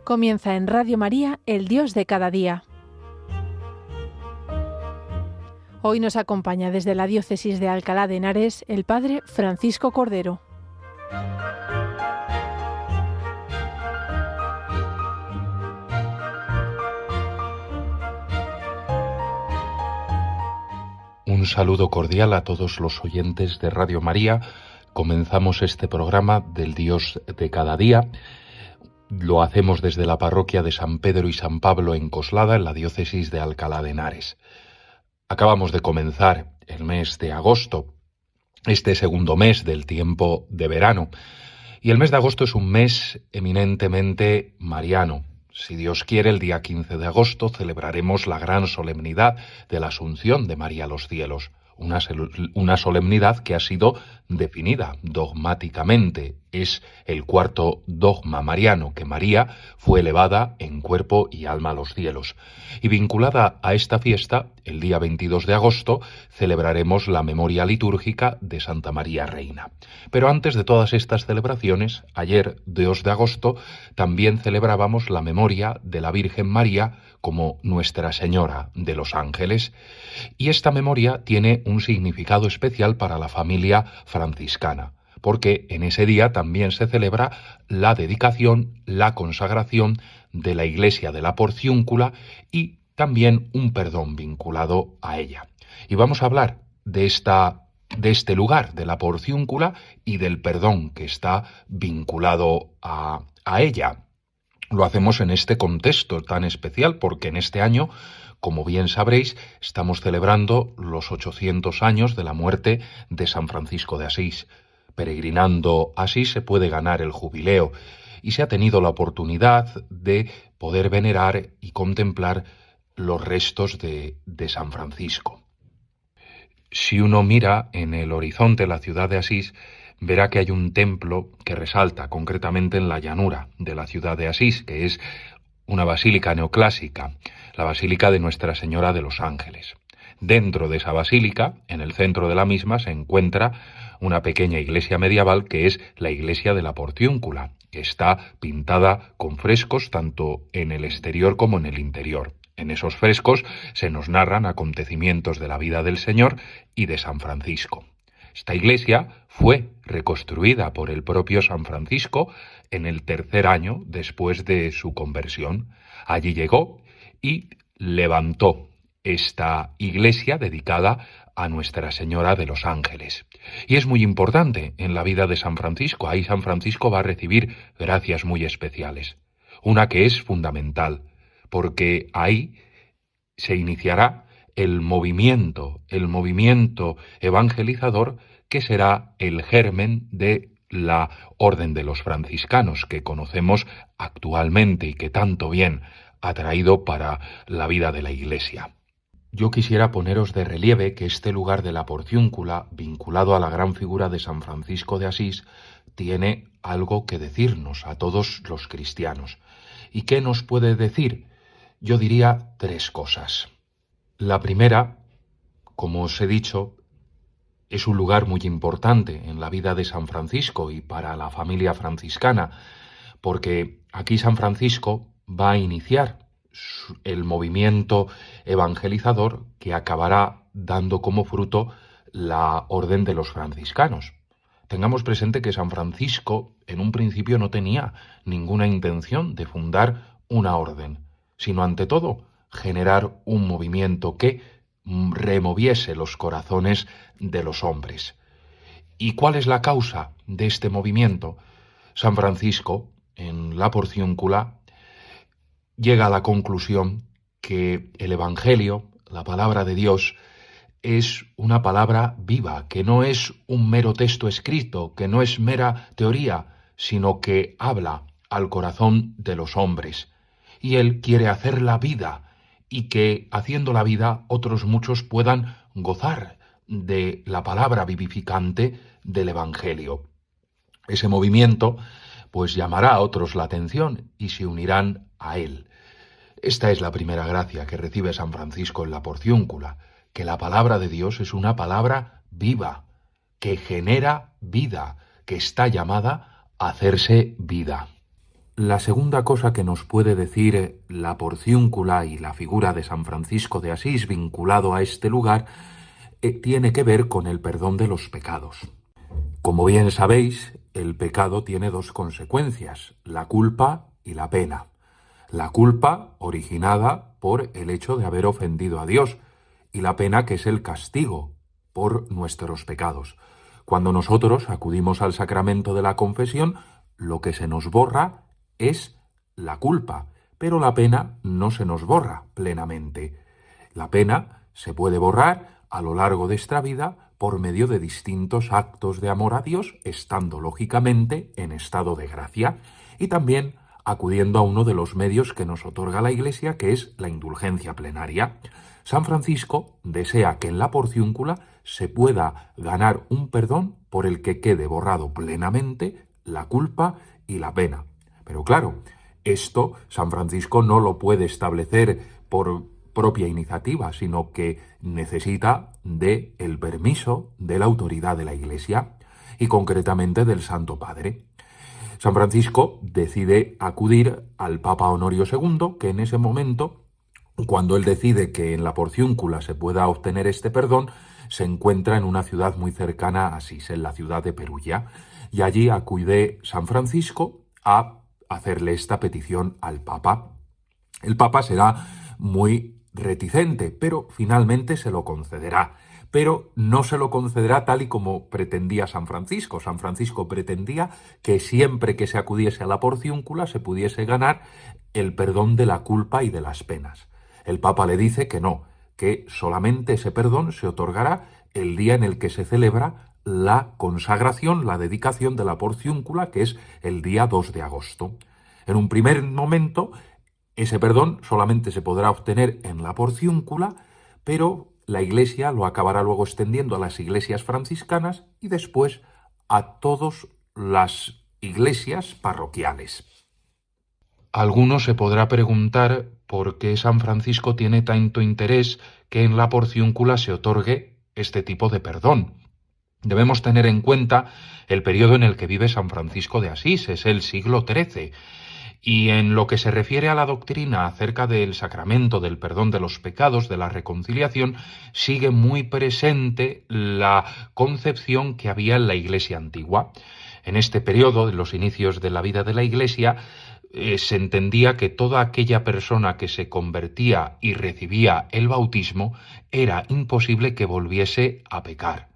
Comienza en Radio María, el Dios de cada día. Hoy nos acompaña desde la diócesis de Alcalá de Henares el Padre Francisco Cordero. Un saludo cordial a todos los oyentes de Radio María. Comenzamos este programa del Dios de cada día. Lo hacemos desde la parroquia de San Pedro y San Pablo en Coslada, en la diócesis de Alcalá de Henares. Acabamos de comenzar el mes de agosto, este segundo mes del tiempo de verano. Y el mes de agosto es un mes eminentemente mariano. Si Dios quiere, el día 15 de agosto celebraremos la gran solemnidad de la Asunción de María a los cielos. Una solemnidad que ha sido definida dogmáticamente. Es el cuarto dogma mariano, que María fue elevada en cuerpo y alma a los cielos. Y vinculada a esta fiesta, el día 22 de agosto, celebraremos la memoria litúrgica de Santa María Reina. Pero antes de todas estas celebraciones, ayer, 2 de agosto, también celebrábamos la memoria de la Virgen María como Nuestra Señora de los Ángeles. Y esta memoria tiene un significado especial para la familia franciscana, porque en ese día también se celebra la dedicación, la consagración de la iglesia de la Porciúncula y también un perdón vinculado a ella. Y vamos a hablar de este lugar, de la Porciúncula, y del perdón que está vinculado a ella. Lo hacemos en este contexto tan especial porque en este año, como bien sabréis, estamos celebrando los 800 años de la muerte de San Francisco de Asís. Peregrinando así se puede ganar el jubileo y se ha tenido la oportunidad de poder venerar y contemplar los restos de San Francisco. Si uno mira en el horizonte la ciudad de Asís, verá que hay un templo que resalta concretamente en la llanura de la ciudad de Asís, que es una basílica neoclásica, la Basílica de Nuestra Señora de los Ángeles. Dentro de esa basílica, en el centro de la misma, se encuentra una pequeña iglesia medieval que es la iglesia de la Porciúncula, que está pintada con frescos tanto en el exterior como en el interior. En esos frescos se nos narran acontecimientos de la vida del Señor y de San Francisco. Esta iglesia fue reconstruida por el propio San Francisco en el 3er año después de su conversión. Allí llegó y levantó esta iglesia dedicada a Nuestra Señora de los Ángeles. Y es muy importante en la vida de San Francisco. Ahí San Francisco va a recibir gracias muy especiales. Una que es fundamental, porque ahí se iniciará el movimiento evangelizador que será el germen de la Orden de los Franciscanos que conocemos actualmente y que tanto bien ha traído para la vida de la Iglesia. Yo quisiera poneros de relieve que este lugar de la Porciúncula, vinculado a la gran figura de San Francisco de Asís, tiene algo que decirnos a todos los cristianos. ¿Y qué nos puede decir? Yo diría 3 cosas. La primera, como os he dicho, es un lugar muy importante en la vida de San Francisco y para la familia franciscana, porque aquí San Francisco va a iniciar el movimiento evangelizador que acabará dando como fruto la Orden de los Franciscanos. Tengamos presente que San Francisco en un principio no tenía ninguna intención de fundar una orden, sino ante todo generar un movimiento que removiese los corazones de los hombres. ¿Y cuál es la causa de este movimiento? San Francisco, en la Porciúncula, llega a la conclusión que el Evangelio, la palabra de Dios, es una palabra viva, que no es un mero texto escrito, que no es mera teoría, sino que habla al corazón de los hombres. Y él quiere hacer la vida, y que, haciendo la vida, otros muchos puedan gozar de la palabra vivificante del Evangelio. Ese movimiento, pues llamará a otros la atención y se unirán a él. Esta es la primera gracia que recibe San Francisco en la Porciúncula, que la palabra de Dios es una palabra viva, que genera vida, que está llamada a hacerse vida. La segunda cosa que nos puede decir la porciúncula y la figura de San Francisco de Asís vinculado a este lugar tiene que ver con el perdón de los pecados. Como bien sabéis, el pecado tiene dos consecuencias, la culpa y la pena. La culpa originada por el hecho de haber ofendido a Dios y la pena que es el castigo por nuestros pecados. Cuando nosotros acudimos al sacramento de la confesión, lo que se nos borra es la culpa, pero la pena no se nos borra plenamente. La pena se puede borrar a lo largo de esta vida por medio de distintos actos de amor a Dios, estando lógicamente en estado de gracia, y también acudiendo a uno de los medios que nos otorga la Iglesia, que es la indulgencia plenaria. San Francisco desea que en la porciúncula se pueda ganar un perdón por el que quede borrado plenamente la culpa y la pena. Pero claro, esto San Francisco no lo puede establecer por propia iniciativa, sino que necesita del permiso de la autoridad de la Iglesia y concretamente del Santo Padre. San Francisco decide acudir al Papa Honorio II, que en ese momento, cuando él decide que en la porciúncula se pueda obtener este perdón, se encuentra en una ciudad muy cercana a Asís, en la ciudad de Perugia, y allí acude San Francisco a hacerle esta petición al Papa. El Papa será muy reticente, pero finalmente se lo concederá. Pero no se lo concederá tal y como pretendía San Francisco. San Francisco pretendía que siempre que se acudiese a la porciúncula se pudiese ganar el perdón de la culpa y de las penas. El Papa le dice que no, que solamente ese perdón se otorgará el día en el que se celebra la consagración, la dedicación de la porciúncula, que es el día 2 de agosto. En un primer momento, ese perdón solamente se podrá obtener en la porciúncula, pero la Iglesia lo acabará luego extendiendo a las iglesias franciscanas y después a todas las iglesias parroquiales. Alguno se podrá preguntar por qué San Francisco tiene tanto interés que en la porciúncula se otorgue este tipo de perdón. Debemos tener en cuenta el periodo en el que vive San Francisco de Asís, es el siglo XIII, y en lo que se refiere a la doctrina acerca del sacramento del perdón de los pecados, de la reconciliación, sigue muy presente la concepción que había en la Iglesia antigua. En este periodo, en los inicios de la vida de la Iglesia, se entendía que toda aquella persona que se convertía y recibía el bautismo era imposible que volviese a pecar,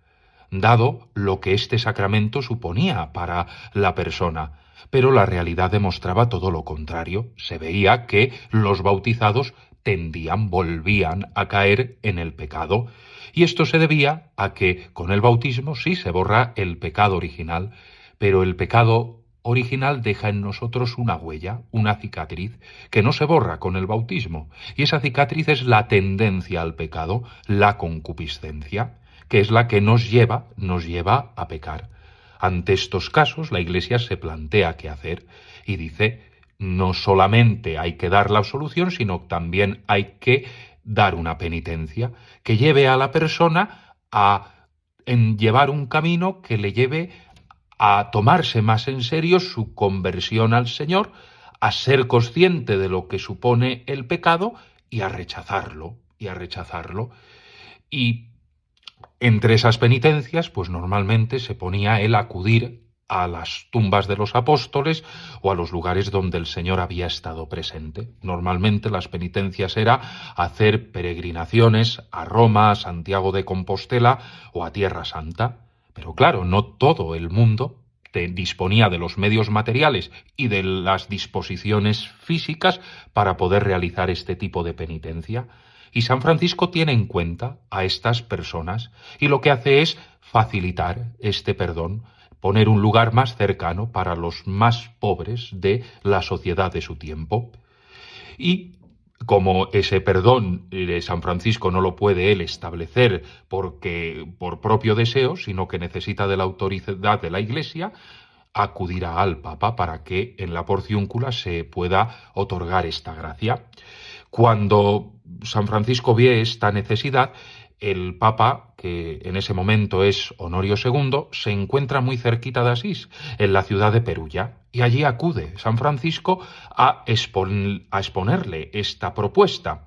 dado lo que este sacramento suponía para la persona. Pero la realidad demostraba todo lo contrario. Se veía que los bautizados volvían a caer en el pecado. Y esto se debía a que con el bautismo sí se borra el pecado original, pero el pecado original deja en nosotros una huella, una cicatriz, que no se borra con el bautismo. Y esa cicatriz es la tendencia al pecado, la concupiscencia, que es la que nos lleva a pecar. Ante estos casos, la Iglesia se plantea qué hacer y dice, no solamente hay que dar la absolución, sino también hay que dar una penitencia que lleve a la persona a llevar un camino que le lleve a tomarse más en serio su conversión al Señor, a ser consciente de lo que supone el pecado y a rechazarlo. Y entre esas penitencias, pues normalmente se ponía el acudir a las tumbas de los apóstoles o a los lugares donde el Señor había estado presente. Normalmente las penitencias era hacer peregrinaciones a Roma, a Santiago de Compostela o a Tierra Santa. Pero claro, no todo el mundo disponía de los medios materiales y de las disposiciones físicas para poder realizar este tipo de penitencia. Y San Francisco tiene en cuenta a estas personas y lo que hace es facilitar este perdón, poner un lugar más cercano para los más pobres de la sociedad de su tiempo. Y como ese perdón de San Francisco no lo puede él establecer por propio deseo, sino que necesita de la autoridad de la Iglesia, acudirá al Papa para que en la porciúncula se pueda otorgar esta gracia. Cuando San Francisco ve esta necesidad, el Papa, que en ese momento es Honorio II, se encuentra muy cerquita de Asís, en la ciudad de Perugia, y allí acude San Francisco a exponerle esta propuesta.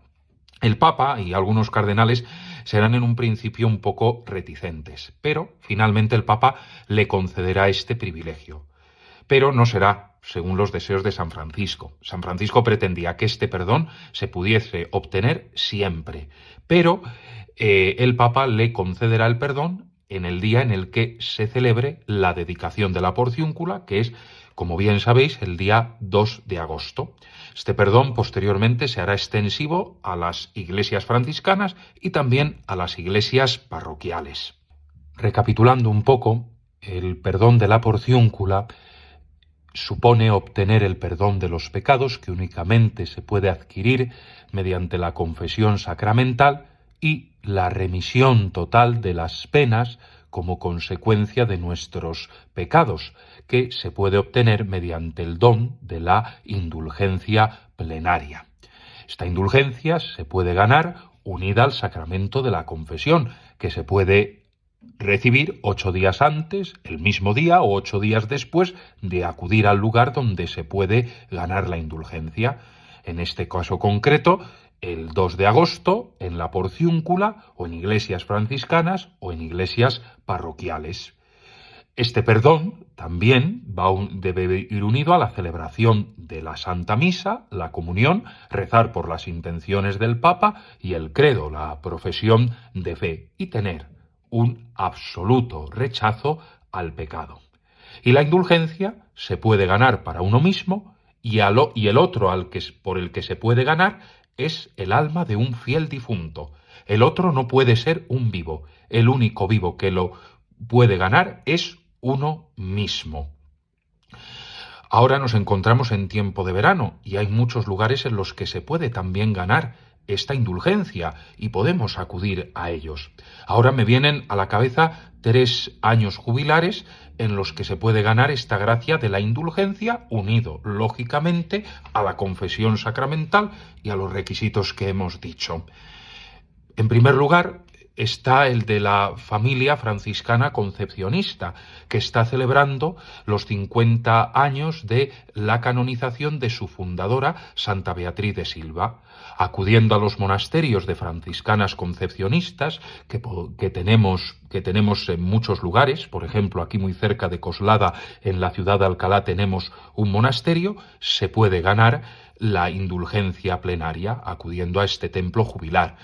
El Papa y algunos cardenales serán en un principio un poco reticentes, pero finalmente el Papa le concederá este privilegio. Pero no será según los deseos de San Francisco. San Francisco pretendía que este perdón se pudiese obtener siempre, pero el Papa le concederá el perdón en el día en el que se celebre la dedicación de la Porciúncula, que es, como bien sabéis, el día 2 de agosto. Este perdón posteriormente se hará extensivo a las iglesias franciscanas y también a las iglesias parroquiales. Recapitulando un poco, el perdón de la Porciúncula supone obtener el perdón de los pecados, que únicamente se puede adquirir mediante la confesión sacramental, y la remisión total de las penas como consecuencia de nuestros pecados, que se puede obtener mediante el don de la indulgencia plenaria. Esta indulgencia se puede ganar unida al sacramento de la confesión, que se puede recibir 8 días antes, el mismo día o 8 días después de acudir al lugar donde se puede ganar la indulgencia. En este caso concreto, el 2 de agosto, en la Porciúncula, o en iglesias franciscanas o en iglesias parroquiales. Este perdón también debe ir unido a la celebración de la Santa Misa, la comunión, rezar por las intenciones del Papa y el credo, la profesión de fe, y tener un absoluto rechazo al pecado. Y la indulgencia se puede ganar para uno mismo y el otro por el que se puede ganar es el alma de un fiel difunto. El otro no puede ser un vivo. El único vivo que lo puede ganar es uno mismo. Ahora nos encontramos en tiempo de verano y hay muchos lugares en los que se puede también ganar esta indulgencia y podemos acudir a ellos. Ahora me vienen a la cabeza 3 años jubilares en los que se puede ganar esta gracia de la indulgencia, unido, lógicamente, a la confesión sacramental y a los requisitos que hemos dicho. En primer lugar, está el de la familia franciscana concepcionista, que está celebrando los 50 años de la canonización de su fundadora, Santa Beatriz de Silva. Acudiendo a los monasterios de franciscanas concepcionistas que tenemos en muchos lugares, por ejemplo, aquí muy cerca de Coslada, en la ciudad de Alcalá, tenemos un monasterio, se puede ganar la indulgencia plenaria acudiendo a este templo jubilar.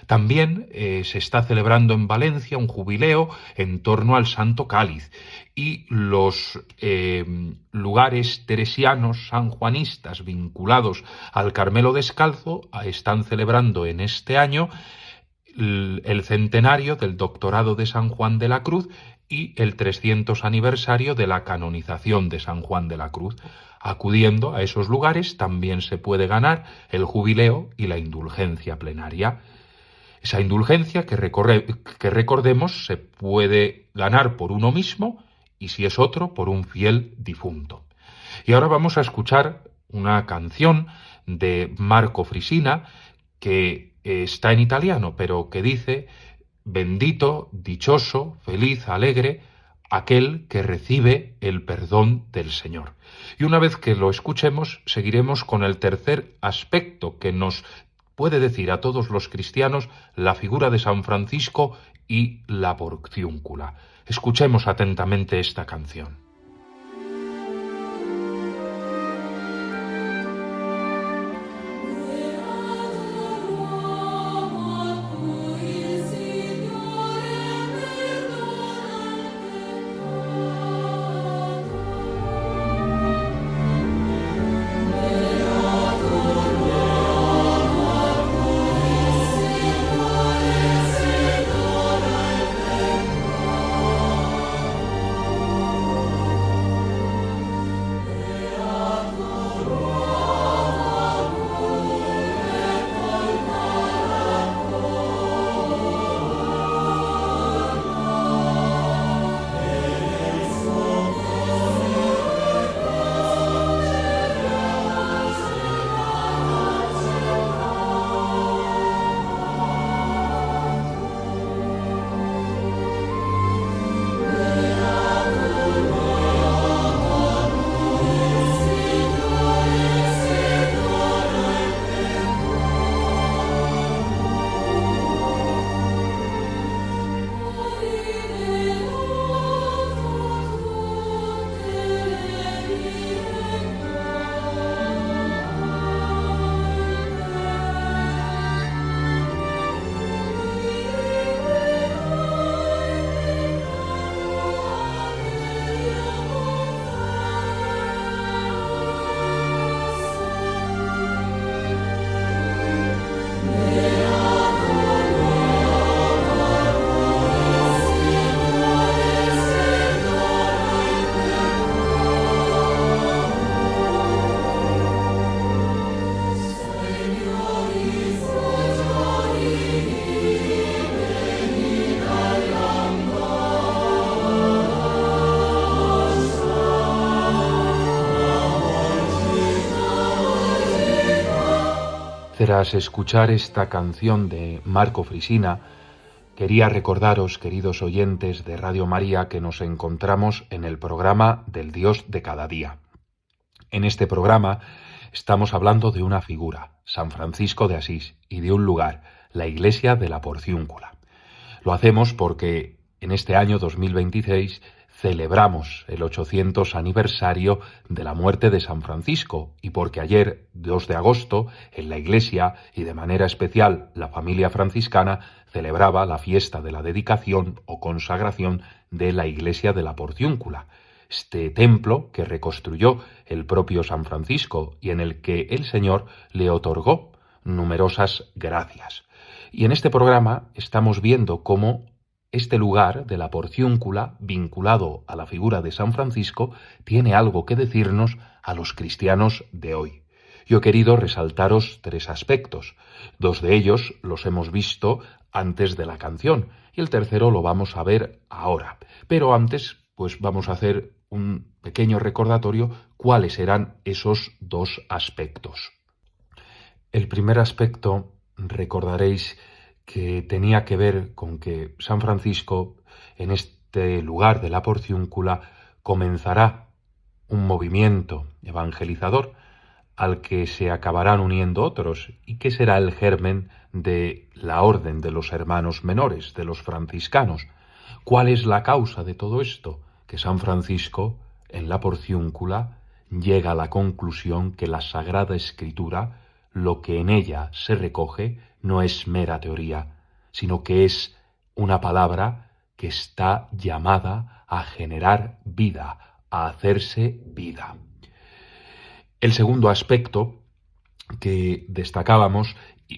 También se está celebrando en Valencia un jubileo en torno al Santo Cáliz y los lugares teresianos sanjuanistas vinculados al Carmelo Descalzo están celebrando en este año el centenario del doctorado de San Juan de la Cruz y el 300 aniversario de la canonización de San Juan de la Cruz. Acudiendo a esos lugares también se puede ganar el jubileo y la indulgencia plenaria. Esa indulgencia que recordemos se puede ganar por uno mismo y si es otro por un fiel difunto. Y ahora vamos a escuchar una canción de Marco Frisina que está en italiano, pero que dice: bendito, dichoso, feliz, alegre, aquel que recibe el perdón del Señor. Y una vez que lo escuchemos, seguiremos con el tercer aspecto que nos puede decir a todos los cristianos la figura de San Francisco y la Porciúncula. Escuchemos atentamente esta canción. Tras escuchar esta canción de Marco Frisina, quería recordaros, queridos oyentes de Radio María, que nos encontramos en el programa del Dios de cada día. En este programa estamos hablando de una figura, San Francisco de Asís, y de un lugar, la iglesia de la Porciúncula. Lo hacemos porque en este año 2026 celebramos el 800 aniversario de la muerte de San Francisco y porque ayer, 2 de agosto, en la iglesia y de manera especial la familia franciscana celebraba la fiesta de la dedicación o consagración de la iglesia de la Porciúncula, este templo que reconstruyó el propio San Francisco y en el que el Señor le otorgó numerosas gracias. Y en este programa estamos viendo cómo este lugar de la Porciúncula, vinculado a la figura de San Francisco, tiene algo que decirnos a los cristianos de hoy. Yo he querido resaltaros 3 aspectos. 2 de ellos los hemos visto antes de la canción y el tercero lo vamos a ver ahora. Pero antes, pues vamos a hacer un pequeño recordatorio cuáles eran esos 2 aspectos. El primer aspecto, recordaréis que tenía que ver con que San Francisco, en este lugar de la Porciúncula, comenzará un movimiento evangelizador al que se acabarán uniendo otros y que será el germen de la orden de los hermanos menores, de los franciscanos. ¿Cuál es la causa de todo esto? Que San Francisco, en la Porciúncula, llega a la conclusión que la Sagrada Escritura, lo que en ella se recoge, no es mera teoría, sino que es una palabra que está llamada a generar vida, a hacerse vida. El segundo aspecto que destacábamos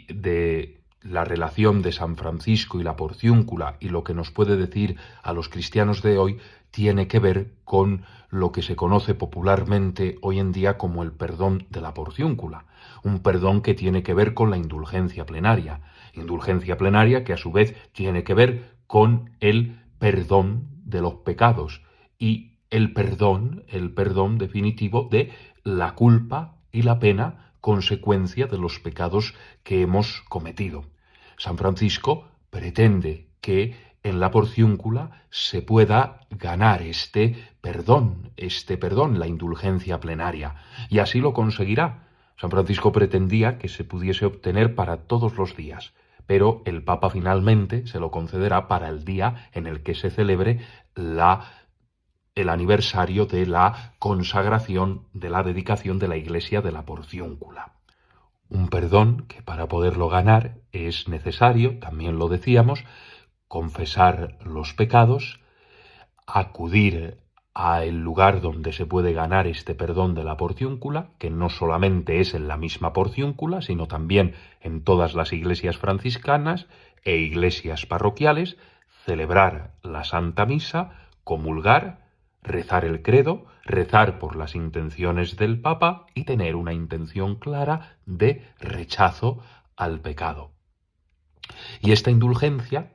de la relación de San Francisco y la Porciúncula y lo que nos puede decir a los cristianos de hoy tiene que ver con lo que se conoce popularmente hoy en día como el perdón de la Porciúncula, un perdón que tiene que ver con la indulgencia plenaria que a su vez tiene que ver con el perdón de los pecados y el perdón definitivo de la culpa y la pena consecuencia de los pecados que hemos cometido. San Francisco pretende que en la Porciúncula se pueda ganar este perdón, la indulgencia plenaria, y así lo conseguirá. San Francisco pretendía que se pudiese obtener para todos los días, pero el Papa finalmente se lo concederá para el día en el que se celebre el aniversario de la consagración, de la dedicación de la iglesia de la Porciúncula. Un perdón que para poderlo ganar es necesario, también lo decíamos, confesar los pecados, acudir al lugar donde se puede ganar este perdón de la Porciúncula, que no solamente es en la misma Porciúncula, sino también en todas las iglesias franciscanas e iglesias parroquiales, celebrar la Santa Misa, comulgar, rezar el credo, rezar por las intenciones del Papa y tener una intención clara de rechazo al pecado. Y esta indulgencia,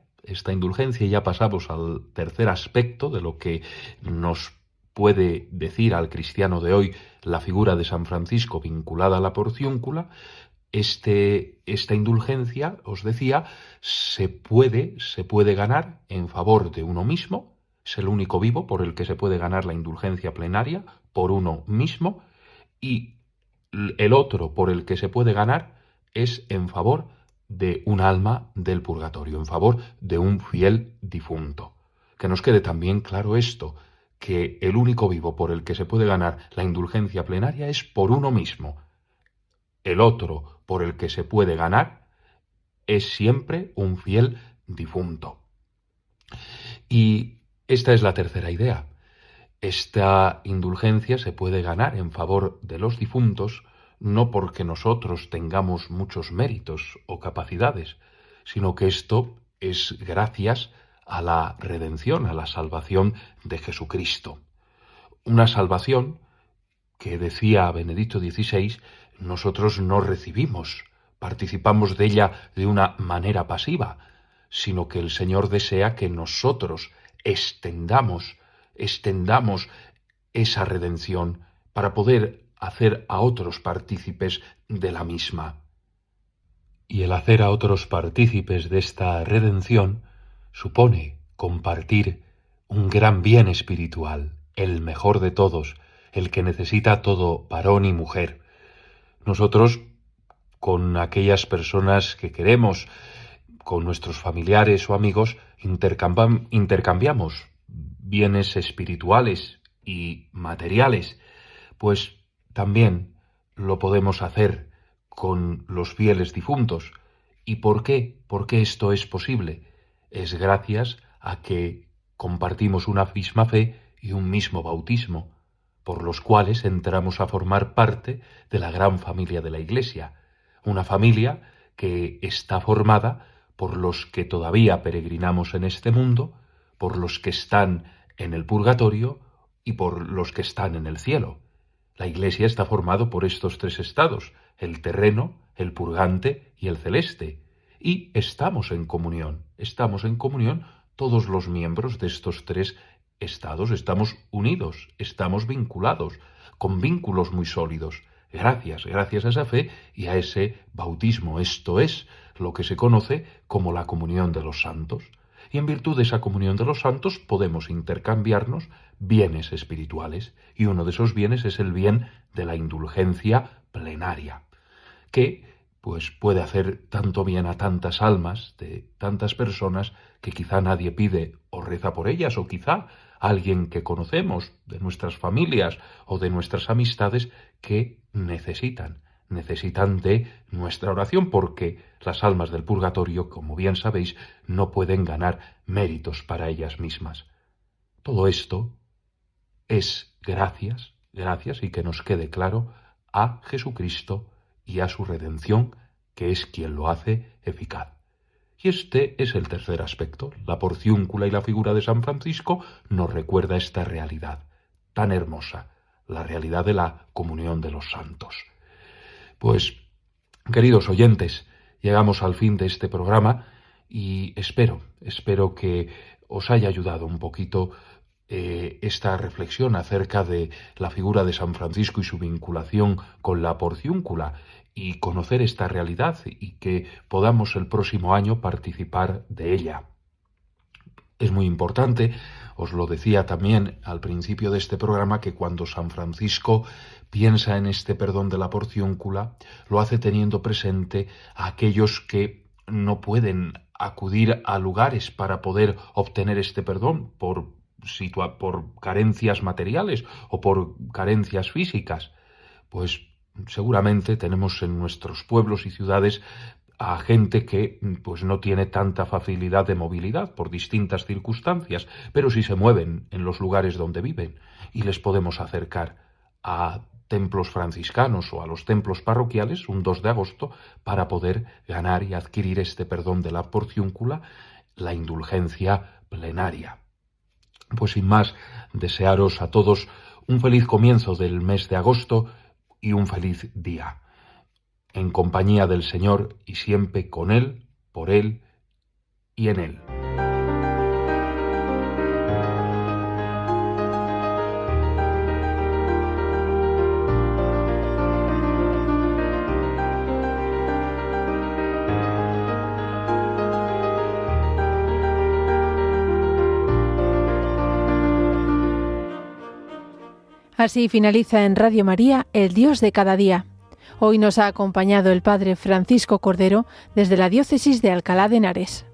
ya pasamos al tercer aspecto de lo que nos puede decir al cristiano de hoy la figura de San Francisco vinculada a la Porciúncula. Esta indulgencia, os decía, se puede ganar en favor de uno mismo. Es el único vivo por el que se puede ganar la indulgencia plenaria, por uno mismo, y el otro por el que se puede ganar es en favor de un alma del purgatorio, en favor de un fiel difunto. Que nos quede también claro esto, que el único vivo por el que se puede ganar la indulgencia plenaria es por uno mismo. El otro por el que se puede ganar es siempre un fiel difunto. Y esta es la tercera idea. Esta indulgencia se puede ganar en favor de los difuntos no porque nosotros tengamos muchos méritos o capacidades, sino que esto es gracias a la redención, a la salvación de Jesucristo. Una salvación que, decía Benedicto XVI, nosotros no recibimos, participamos de ella de una manera pasiva, sino que el Señor desea que nosotros extendamos esa redención para poder hacer a otros partícipes de la misma. Y el hacer a otros partícipes de esta redención supone compartir un gran bien espiritual, el mejor de todos, el que necesita todo varón y mujer. Nosotros, con aquellas personas que queremos, con nuestros familiares o amigos, intercambiamos bienes espirituales y materiales, pues también lo podemos hacer con los fieles difuntos. ¿Y por qué? ¿Por qué esto es posible? Es gracias a que compartimos una misma fe y un mismo bautismo, por los cuales entramos a formar parte de la gran familia de la Iglesia, una familia que está formada por los que todavía peregrinamos en este mundo, por los que están en el purgatorio y por los que están en el cielo. La Iglesia está formada por estos tres estados, el terreno, el purgante y el celeste, y estamos en comunión todos los miembros de estos tres estados, estamos unidos, estamos vinculados, con vínculos muy sólidos, gracias a esa fe y a ese bautismo. Esto es lo que se conoce como la comunión de los santos. Y en virtud de esa comunión de los santos podemos intercambiarnos bienes espirituales, y uno de esos bienes es el bien de la indulgencia plenaria, que pues puede hacer tanto bien a tantas almas de tantas personas que quizá nadie pide o reza por ellas, o quizá alguien que conocemos de nuestras familias o de nuestras amistades que necesitan de nuestra oración, porque las almas del purgatorio, como bien sabéis, no pueden ganar méritos para ellas mismas. Todo esto es gracias, y que nos quede claro, a Jesucristo y a su redención, que es quien lo hace eficaz. Y este es el tercer aspecto. La porciúncula y la figura de San Francisco nos recuerda esta realidad tan hermosa, la realidad de la comunión de los santos. Pues, queridos oyentes, llegamos al fin de este programa y espero que os haya ayudado un poquito esta reflexión acerca de la figura de San Francisco y su vinculación con la porciúncula, y conocer esta realidad y que podamos el próximo año participar de ella. Es muy importante, os lo decía también al principio de este programa, que cuando San Francisco piensa en este perdón de la porciúncula, lo hace teniendo presente a aquellos que no pueden acudir a lugares para poder obtener este perdón por carencias materiales o por carencias físicas. Pues seguramente tenemos en nuestros pueblos y ciudades a gente que pues no tiene tanta facilidad de movilidad por distintas circunstancias, pero sí se mueven en los lugares donde viven, y les podemos acercar a templos franciscanos o a los templos parroquiales un 2 de agosto para poder ganar y adquirir este perdón de la porciúncula, la indulgencia plenaria. Pues sin más, desearos a todos un feliz comienzo del mes de agosto y un feliz día, en compañía del Señor y siempre con Él, por Él y en Él. Así finaliza en Radio María, El Dios de cada día. Hoy nos ha acompañado el Padre Francisco Cordero desde la Diócesis de Alcalá de Henares.